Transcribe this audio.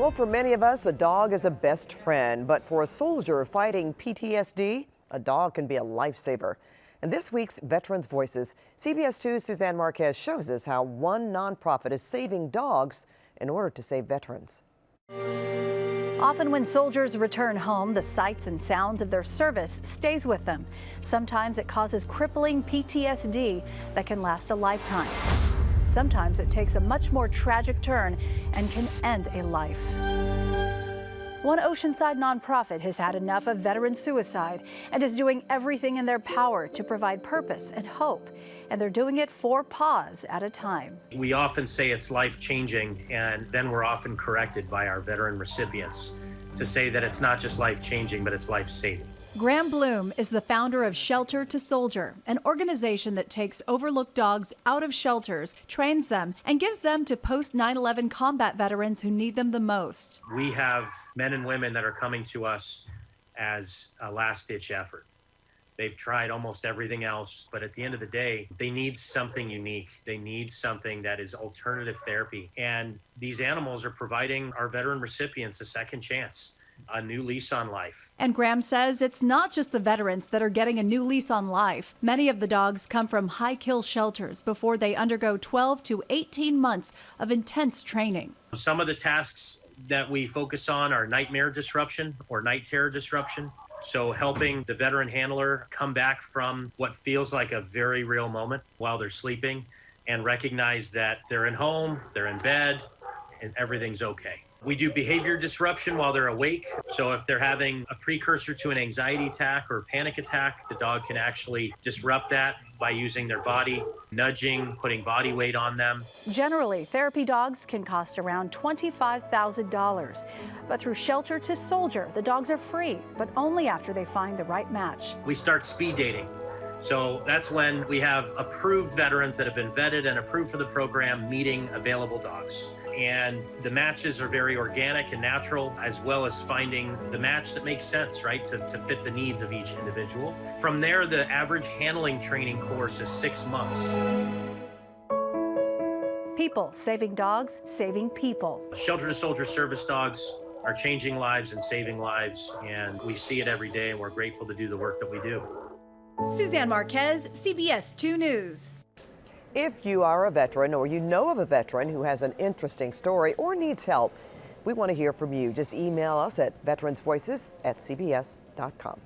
Well, for many of us, a dog is a best friend, but for a soldier fighting PTSD, a dog can be a lifesaver. In this week's Veterans Voices, CBS 2's Suzanne Marquez shows us how one nonprofit is saving dogs in order to save veterans. Often when soldiers return home, the sights and sounds of their service stays with them. Sometimes it causes crippling PTSD that can last a lifetime. Sometimes it takes a much more tragic turn and can end a life. One Oceanside nonprofit has had enough of veteran suicide and is doing everything in their power to provide purpose and hope. And they're doing it 4 paws at a time. We often say it's life-changing, and then we're often corrected by our veteran recipients to say that it's not just life-changing, but it's life-saving. Graham Bloom is the founder of Shelter to Soldier, an organization that takes overlooked dogs out of shelters, trains them, and gives them to post-9/11 combat veterans who need them the most. We have men and women that are coming to us as a last-ditch effort. They've tried almost everything else, but at the end of the day, they need something unique. They need something that is alternative therapy. And these animals are providing our veteran recipients a second chance, a new lease on life. And Graham says it's not just the veterans that are getting a new lease on life. Many of the dogs come from high-kill shelters before they undergo 12 to 18 months of intense training. Some of the tasks that we focus on are nightmare disruption or night terror disruption. So helping the veteran handler come back from what feels like a very real moment while they're sleeping and recognize that they're in home, they're in bed, and everything's okay. We do behavior disruption while they're awake. So if they're having a precursor to an anxiety attack or panic attack, the dog can actually disrupt that by using their body, nudging, putting body weight on them. Generally, therapy dogs can cost around $25,000. But through Shelter to Soldier, the dogs are free, but only after they find the right match. We start speed dating. So that's when we have approved veterans that have been vetted and approved for the program meeting available dogs. And the matches are very organic and natural, as well as finding the match that makes sense, right, to fit the needs of each individual. From there, the average handling training course is 6 months. People saving dogs, saving people. Shelter to Soldier service dogs are changing lives and saving lives, and we see it every day, and we're grateful to do the work that we do. Suzanne Marquez, CBS 2 News. If you are a veteran or you know of a veteran who has an interesting story or needs help, we want to hear from you. Just email us at veteransvoices@cbs.com.